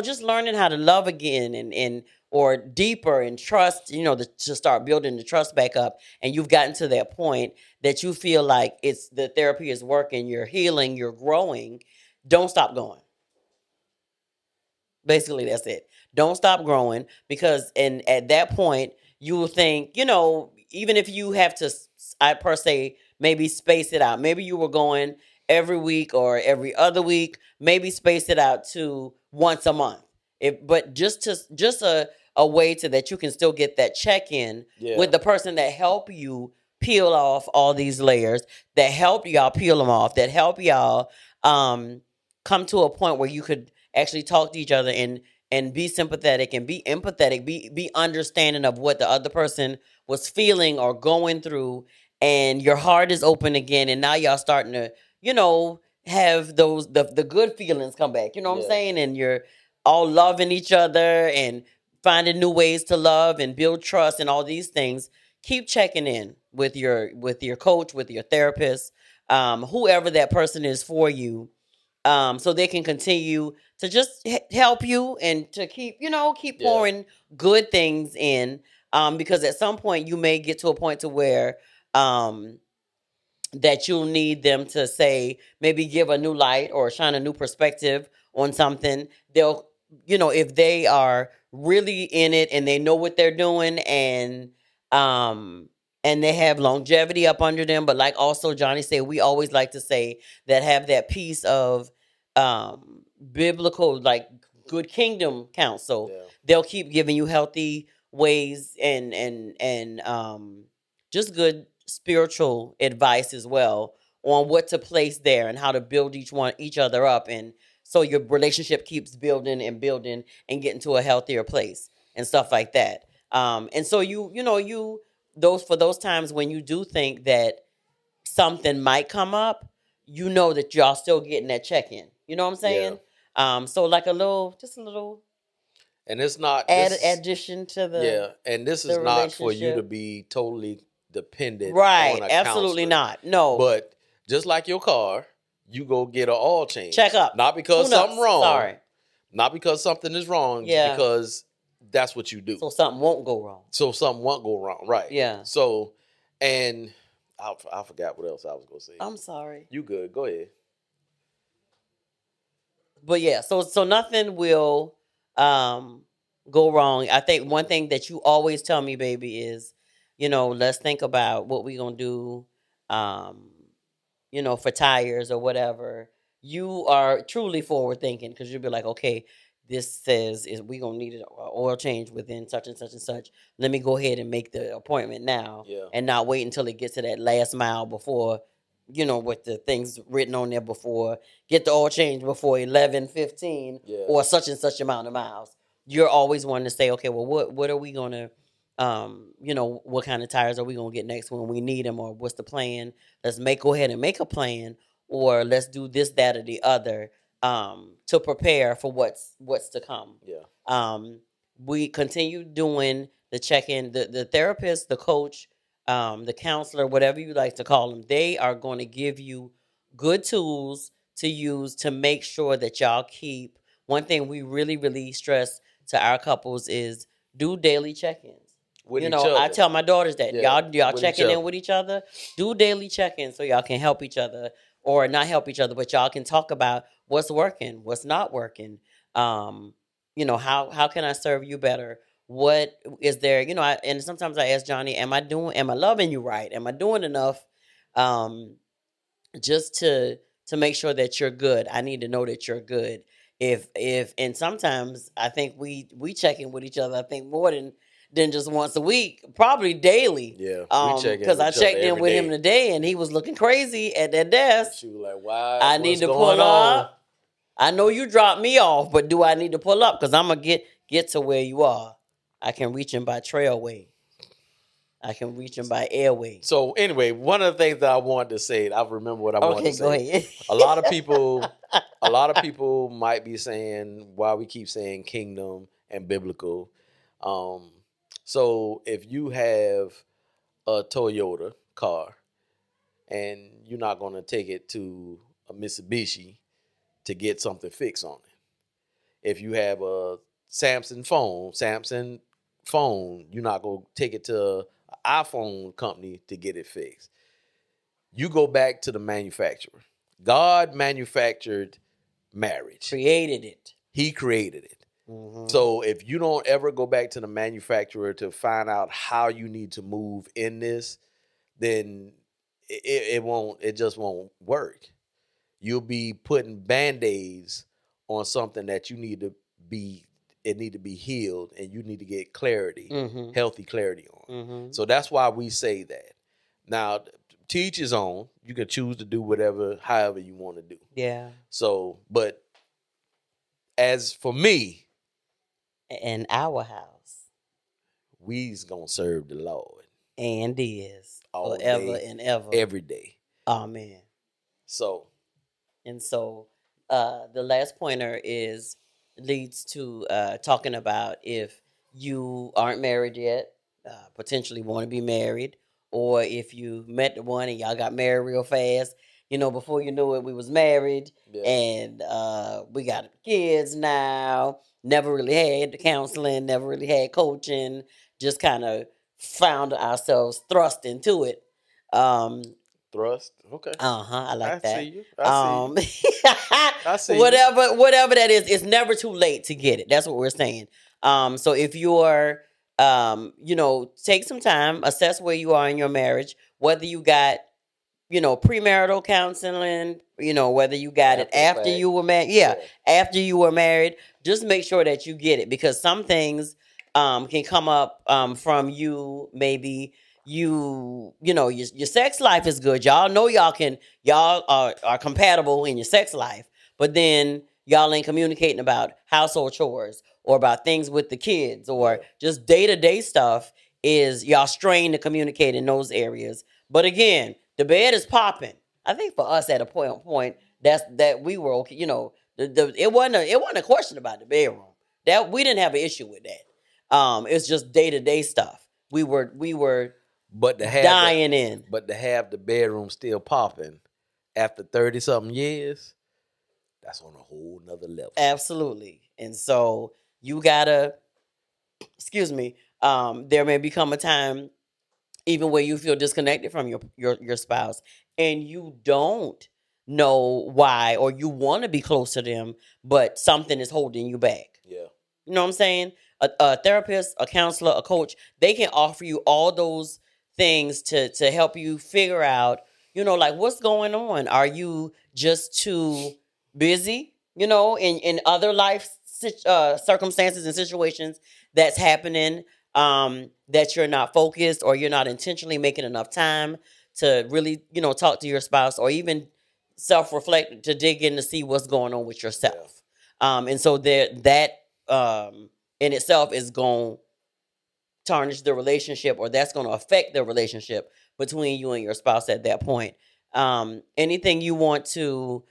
just learning how to love again, and or deeper and trust. To start building the trust back up, and you've gotten to that point that you feel like the therapy is working. You're healing. You're growing. Don't stop going. Basically, that's it. Don't stop growing, because at that point, you will think, even if you have to, per se, maybe space it out. Maybe you were going every week or every other week, maybe space it out to once a month. But just a way to that you can still get that check-in with the person that help you peel off all these layers, that help y'all peel them off, that help y'all come to a point where you could actually talk to each other and be sympathetic and be empathetic, be understanding of what the other person was feeling or going through, and your heart is open again, and now y'all starting to, have those the good feelings come back. You know what I'm saying? And you're all loving each other and finding new ways to love and build trust and all these things. Keep checking in with your coach, with your therapist, whoever that person is for you. So they can continue to just help you and to keep pouring good things in. Because at some point you may get to a point to where that you'll need them to say, maybe give a new light or shine a new perspective on something. They'll, if they are really in it and they know what they're doing, and they have longevity up under them. But like also Johnny said, we always like to say that have that piece of biblical, like good kingdom counsel. They'll keep giving you healthy ways and just good spiritual advice as well on what to place there and how to build each other up, and so your relationship keeps building and building and getting to a healthier place and stuff like that. And so you those for those times when you do think that something might come up, you know that y'all still getting that check-in. You know what I'm saying? So like just a little and it's not addition to the and this is not for you to be totally dependent right. on a Absolutely counselor. not. No. But just like your car, you go get an oil change. Check up. Not because something wrong. Sorry. Not because something is wrong. Yeah. Because that's what you do. So something won't go wrong. Right. Yeah. So, and I forgot what else I was going to say. I'm sorry. You good. Go ahead. But yeah, so nothing will go wrong. I think one thing that you always tell me, baby, is, let's think about what we're going to do, for tires or whatever. You are truly forward thinking because you'll be like, okay, this says we're going to need an oil change within such and such and such. Let me go ahead and make the appointment now and not wait until it gets to that last mile before, with the things written on there before, get the oil change before 11:15 or such and such amount of miles. You're always wanting to say, okay, well, what are we going to, what kind of tires are we going to get next when we need them, or what's the plan? Let's go ahead and make a plan, or let's do this, that, or the other to prepare for what's to come. Yeah. We continue doing the check-in. The therapist, the coach, the counselor, whatever you like to call them, they are going to give you good tools to use to make sure that y'all keep. One thing we really, really stress to our couples is do daily check-ins. With each other. I tell my daughters that y'all checking in with each other. Do daily check-ins so y'all can help each other, or not help each other, but y'all can talk about what's working, what's not working. How can I serve you better? What is there? And sometimes I ask Johnny, am I loving you right? Am I doing enough? Just to make sure that you're good. I need to know that you're good. And sometimes I think we check in with each other. I think more than just once a week, probably daily. Yeah, because I checked in with him today and he was looking crazy at that desk. She was like, "Why? I need to pull up. I know you dropped me off, but do I need to pull up? Because I'm gonna get to where you are. I can reach him by trailway. I can reach him by airway." So anyway, one of the things that I wanted to say, I remember what I wanted to say. Okay, go ahead. A lot of people might be saying why we keep saying kingdom and biblical. So if you have a Toyota car and you're not going to take it to a Mitsubishi to get something fixed on it. If you have a Samsung phone, you're not going to take it to an iPhone company to get it fixed. You go back to the manufacturer. God manufactured marriage. Created it. He created it. Mm-hmm. So if you don't ever go back to the manufacturer to find out how you need to move in this, then it just won't work. You'll be putting Band-Aids on something that it need to be healed, and you need to get clarity, healthy clarity on. Mm-hmm. So that's why we say that. Now, to each his own. You can choose to do however you want to do. Yeah. So, but as for me, in our house, we's gonna serve the Lord. And is. All forever day, and ever. every day. Amen. So. The last pointer leads to talking about if you aren't married yet, potentially want to be married, or if you met the one and y'all got married real fast. Before you knew it, we was married, and we got kids now. Never really had the counseling, never really had coaching, just kind of found ourselves thrust into it. Thrust? Okay. I like that. I see you. I see whatever that is, it's never too late to get it. That's what we're saying. So if you're, take some time, assess where you are in your marriage, whether you got, premarital counseling, whether you got it after you were married. Yeah, after you were married, just make sure that you get it, because some things can come up from you. Maybe you know your sex life is good. Y'all know y'all are compatible in your sex life, but then y'all ain't communicating about household chores or about things with the kids or just day-to-day stuff. Is y'all strained to communicate in those areas? But again, the bed is popping. I think for us at a point that we were okay. You know, it wasn't a question about the bedroom. That we didn't have an issue with that. It's just day-to-day stuff. We were but to have dying in. But to have the bedroom still popping after 30-something years, that's on a whole nother level. Absolutely. And so you gotta, excuse me, there may become a time even where you feel disconnected from your spouse and you don't know why, or you want to be close to them, but something is holding you back. Yeah. You know what I'm saying? A therapist, a counselor, a coach, they can offer you all those things to help you figure out, you know, like what's going on. Are you just too busy, you know, in other life circumstances and situations that's happening, that you're not focused or you're not intentionally making enough time to really, you know, talk to your spouse or even self-reflect to dig in to see what's going on with yourself. And so that in itself is going to tarnish the relationship, or that's going to affect the relationship between you and your spouse at that point. Anything you want to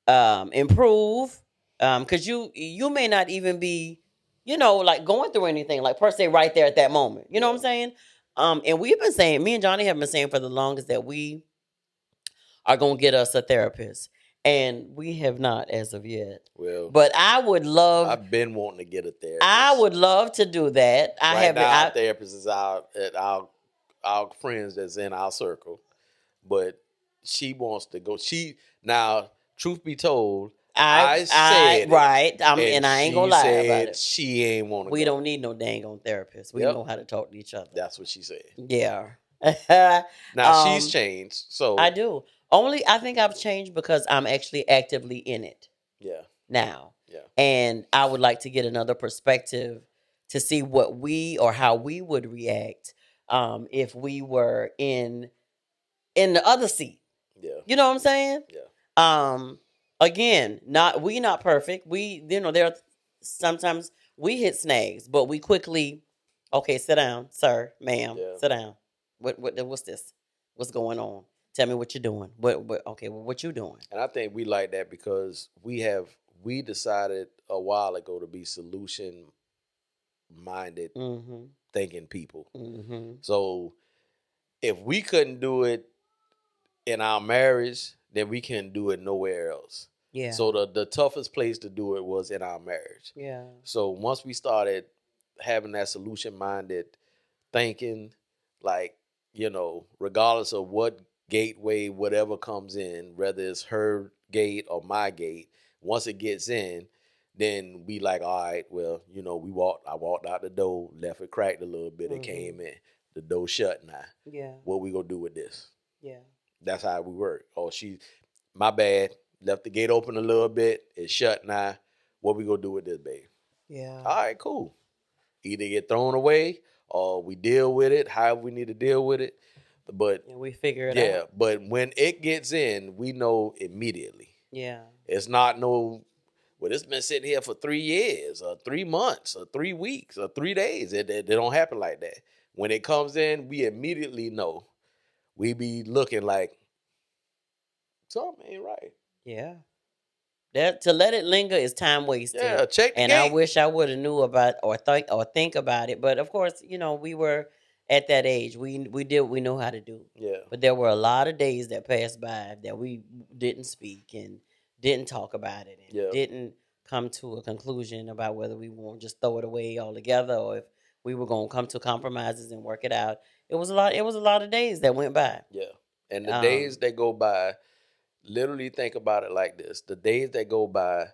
improve, because you may not even be, you know, like going through anything like per se right there at that moment. You know what I'm saying? And we've been saying, me and Johnny have been saying for the longest that we are going to get us a therapist. And we have not as of yet. Well, but I would love. I've been wanting to get a therapist. I would love to do that. Our therapist is our friends that's in our circle, but she wants to go. Now, truth be told, I said right. And I ain't gonna lie about it. She ain't want to. We don't need no dang on therapist. We know how to talk to each other. That's what she said. Yeah. Now she's changed. So I do. I think I've changed because I'm actually actively in it. Yeah. Now. Yeah. And I would like to get another perspective to see what we or how we would react if we were in the other seat. Yeah. You know what I'm saying? Yeah. Again, we not perfect. We, you know, there are sometimes we hit snags, but we quickly, okay, sit down, sir, ma'am, sit down. What's this? What's going on? Tell me what you're doing. What you doing? And I think we like that because we decided a while ago to be solution minded thinking people. Mm-hmm. So if we couldn't do it in our marriage, then we couldn't do it nowhere else. Yeah. So the toughest place to do it was in our marriage. Yeah. So once we started having that solution minded thinking, like, you know, regardless of what gateway, whatever comes in, whether it's her gate or my gate, once it gets in, then we like, all right, well, you know, I walked out the door, left it cracked a little bit, it came in. The door shut now. Yeah. What we gonna do with this? Yeah. That's how we work. Oh, my bad, left the gate open a little bit, it's shut now. What we gonna do with this, babe? Yeah. All right, cool. Either get thrown away or we deal with it, however we need to deal with it. But and we figure it out. Yeah, but when it gets in, we know immediately. Yeah. It's not well, it's been sitting here for 3 years or 3 months or 3 weeks or 3 days. It don't happen like that. When it comes in, we immediately know. We be looking like something ain't right. Yeah. That to let it linger is time wasted. Yeah, check the And gate. I wish I would have knew about or think about it. But of course, you know, we were at that age. We did what we know how to do. Yeah. But there were a lot of days that passed by that we didn't speak and didn't talk about it and didn't come to a conclusion about whether we won't just throw it away altogether or if we were going to come to compromises and work it out. It was a lot of days that went by. Yeah. And the days that go by, literally think about it like this. The days that go by,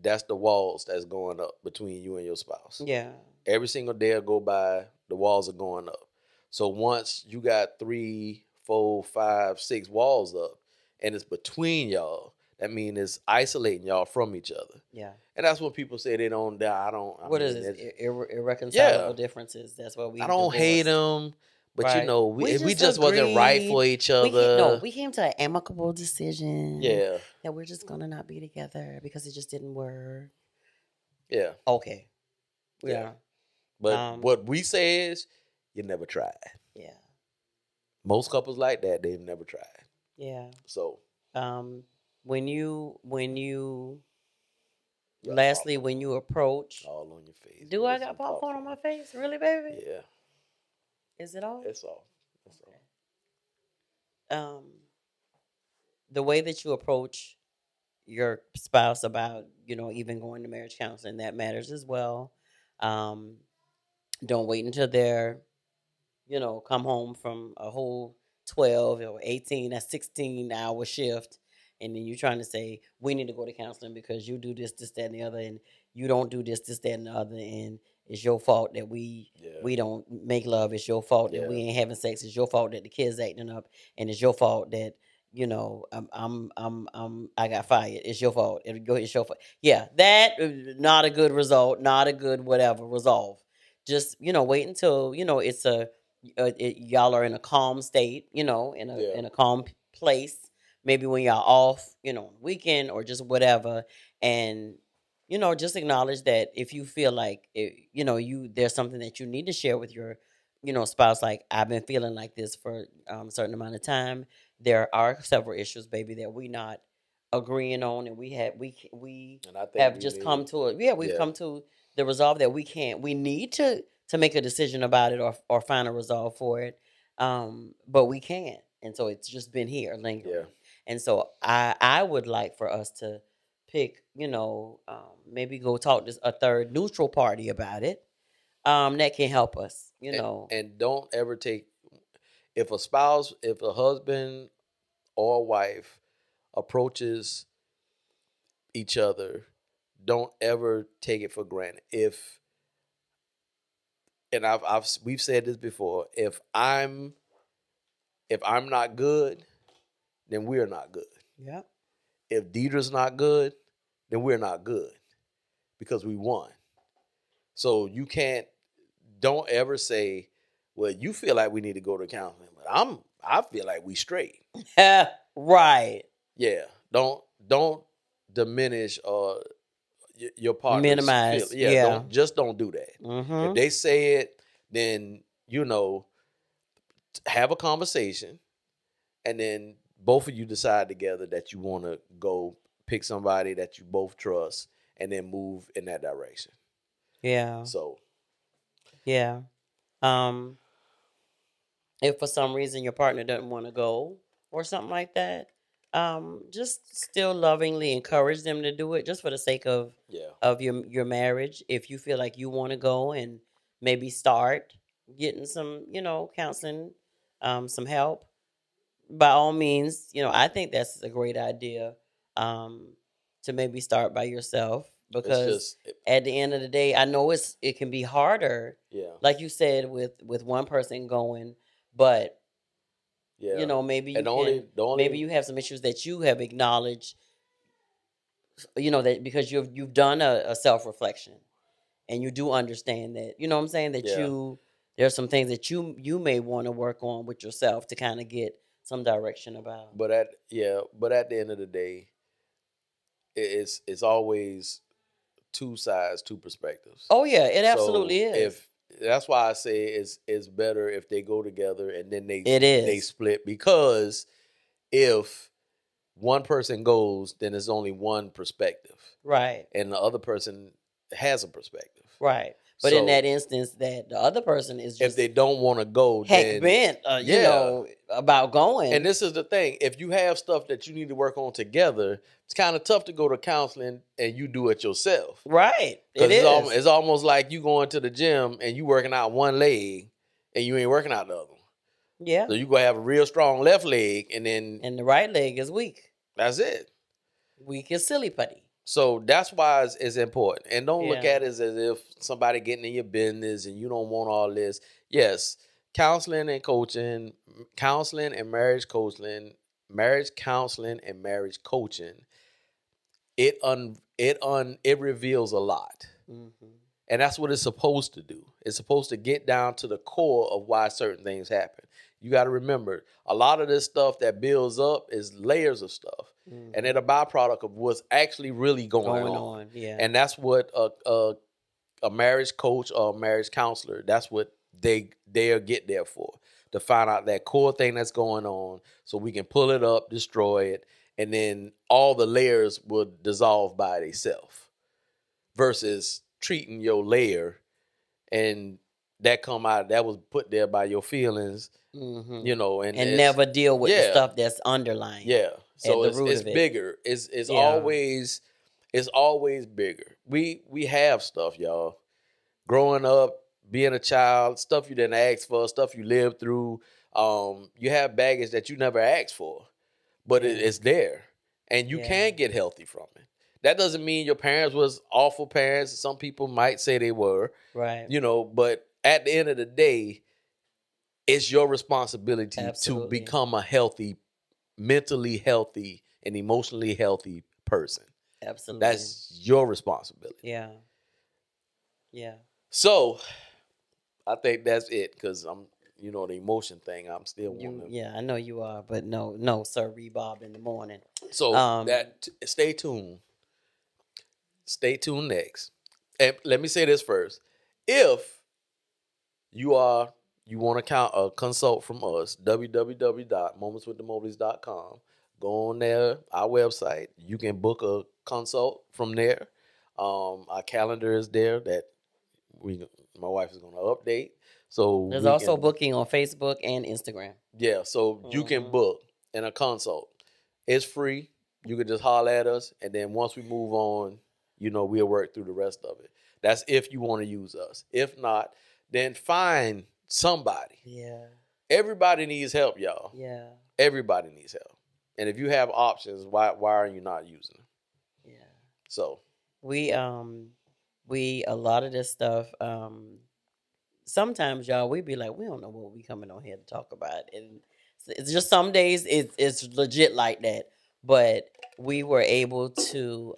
that's the walls that's going up between you and your spouse. Yeah. Every single day that go by, the walls are going up. So once you got 3, 4, 5, 6 walls up and it's between y'all, that means it's isolating y'all from each other. Yeah. And that's what people say they don't. What is it? Irreconcilable differences. That's what we. I don't hate them, but right. we just wasn't right for each other. We came to an amicable decision. Yeah. That we're just gonna not be together because it just didn't work. Yeah. Okay. Yeah. But what we say is, you never tried. Yeah. Most couples like that, they've never tried. Yeah. So. When you lastly, when you approach, all on your face. Do I got popcorn on my face? Really, baby? Yeah. Is it all? It's all. Okay. The way that you approach your spouse about, even going to marriage counseling, that matters as well. Don't wait until they're, come home from a whole 12 or 18, a 16-hour shift. And then you're trying to say, we need to go to counseling because you do this, that, and the other, and you don't do this, that, and the other, and it's your fault that we don't make love. It's your fault that we ain't having sex. It's your fault that the kids acting up, and it's your fault that I got fired. It's your fault. It's your fault. Yeah, that not a good result. Not a good whatever resolve. Just wait until it's y'all are in a calm state. In a calm place. Maybe when y'all off, weekend or just whatever. And, just acknowledge that if you feel like, there's something that you need to share with your, spouse, like I've been feeling like this for a certain amount of time. There are several issues, baby, that we not agreeing on. And we have come to the resolve that we need to make a decision about it or find a resolve for it. But we can't. And so it's just been here lingering. Yeah. And so I would like for us to pick, maybe go talk to a third neutral party about it. That can help us, And don't ever take, if a husband or a wife approaches each other, don't ever take it for granted. We've said this before, if I'm not good, then we're not good. Yeah. If Deidra's not good, then we're not good because we won. So don't ever say, well, you feel like we need to go to counseling, but I feel like we straight. Right. Yeah. Don't diminish your partner. Minimize. Don't do that. Mm-hmm. If they say it, then have a conversation, and then both of you decide together that you want to go pick somebody that you both trust and then move in that direction. Yeah. So. Yeah. If for some reason your partner doesn't want to go or something like that, just still lovingly encourage them to do it just for the sake of your marriage. If you feel like you want to go and maybe start getting some, counseling, some help, by all means, I think that's a great idea to maybe start by yourself because at the end of the day, I know it can be harder. Yeah. Like you said, with one person going, but maybe maybe you have some issues that you have acknowledged. That because you've done a self-reflection and you do understand that. You know what I'm saying? That there's some things that you may want to work on with yourself to kind of get some direction about. But at the end of the day, it's always two sides, two perspectives. Oh yeah, it absolutely is. That's why I say it's better if they go together and then they split, because if one person goes, then it's only one perspective. Right. And the other person has a perspective. Right. But in that instance, that the other person is just, if they don't want to go, bent, about going. And this is the thing: if you have stuff that you need to work on together, it's kind of tough to go to counseling and you do it yourself. Right. It's almost like you going to the gym and you working out one leg and you ain't working out the other one. Yeah. So you gonna have a real strong left leg and the right leg is weak. That's it. Weak is silly putty. So that's why it's important. And don't look at it as if somebody getting in your business and you don't want all this. Yes, counseling and coaching, counseling and marriage counseling and marriage coaching it reveals a lot. Mm-hmm. And that's what it's supposed to do. It's supposed to get down to the core of why certain things happen. You got to remember, a lot of this stuff that builds up is layers of stuff. Mm-hmm. And it's a byproduct of what's actually really going on. Yeah. And that's what a marriage coach or a marriage counselor, that's what they'll get there for. To find out that core thing that's going on so we can pull it up, destroy it, and then all the layers will dissolve by themselves. Versus treating your layer and that was put there by your feelings, mm-hmm. And never deal with the stuff that's underlying. Yeah. So it's bigger. It's always bigger. We have stuff, y'all. Growing up, being a child, stuff you didn't ask for, stuff you lived through. You have baggage that you never asked for, but it's there, and you can get healthy from it. That doesn't mean your parents was awful parents. Some people might say they were, right? But at the end of the day, it's your responsibility to become a healthy, mentally healthy, and emotionally healthy person. Absolutely, that's your responsibility. Yeah. So, I think that's it because I'm, the emotion thing. I'm still wanting. Yeah, I know you are, but no, sir, Rebob in the morning. So stay tuned. Stay tuned next. And let me say this first. If you want to consult from us, www.momentswiththemobleys.com. Go on there, our website. You can book a consult from there. Our calendar is there that my wife is going to update. So there's also booking on Facebook and Instagram. Yeah, so you can book in a consult. It's free. You can just holler at us, and then once we move on, we'll work through the rest of it. That's if you want to use us. If not, then find somebody. Yeah. Everybody needs help, y'all. Yeah. Everybody needs help. And if you have options, why are you not using them? Yeah. So we a lot of this stuff, sometimes y'all, we be like, we don't know what we coming on here to talk about. And it's just some days it's legit like that. But we were able to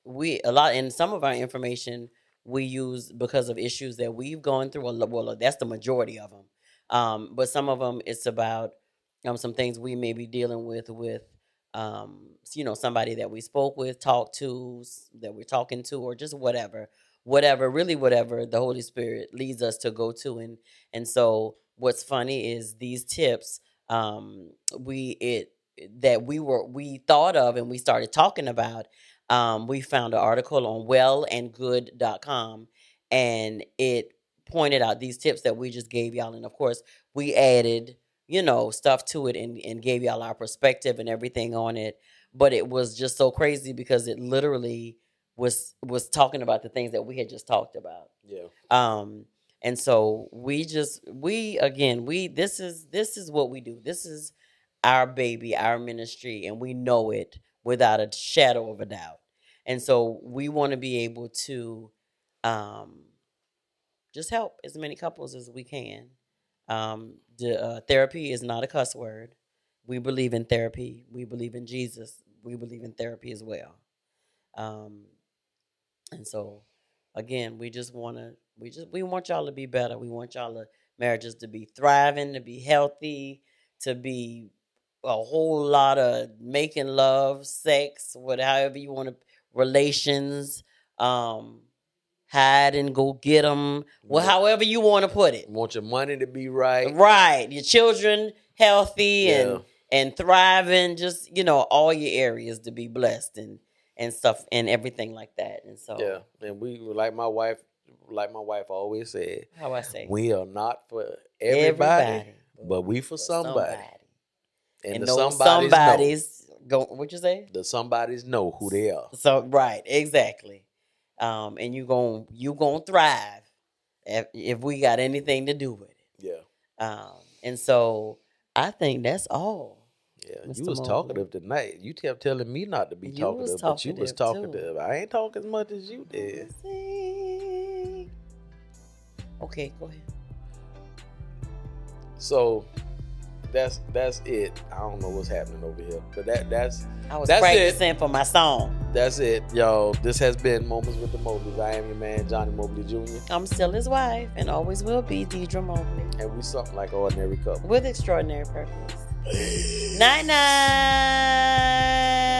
and some of our information we use because of issues that we've gone through. Well, that's the majority of them. But some of them, it's about some things we may be dealing with somebody that we spoke with, talked to, that we're talking to, or just whatever the Holy Spirit leads us to go to. And so what's funny is these tips we thought of and we started talking about. We found an article on wellandgood.com, and it pointed out these tips that we just gave y'all. And of course, we added, stuff to it and gave y'all our perspective and everything on it. But it was just so crazy because it literally was talking about the things that we had just talked about. Yeah. And so this is what we do. This is our baby, our ministry, and we know it without a shadow of a doubt. And so we want to be able to just help as many couples as we can. Therapy is not a cuss word. We believe in therapy. We believe in Jesus. We believe in therapy as well. And so, again, we want y'all to be better. We want y'all marriages to be thriving, to be healthy, to be a whole lot of making love, sex, however you want to, relations, hide and go get them, however you want to put it. You want your money to be right. Right. Your children healthy and thriving, just, all your areas to be blessed and stuff and everything like that. And so and we, like my wife always said, how I say, we are not for everybody but we for somebody. And the somebody's go. What you say? The somebody's know who they are. So right, exactly. And you gonna thrive if we got anything to do with it. Yeah. And so I think that's all. Yeah, Mr. You was talkative tonight. You kept telling me not to be talkative, but you was talkative. I ain't talk as much as you did. Okay, go ahead. So, that's it. I don't know what's happening over here, but that's practicing it for my song. That's it, yo. This has been Moments with the Mobleys. I am your man, Johnny Mobley Jr. I'm still his wife and always will be, Deirdra Mobley. And we something like ordinary couple with extraordinary purpose. Night night.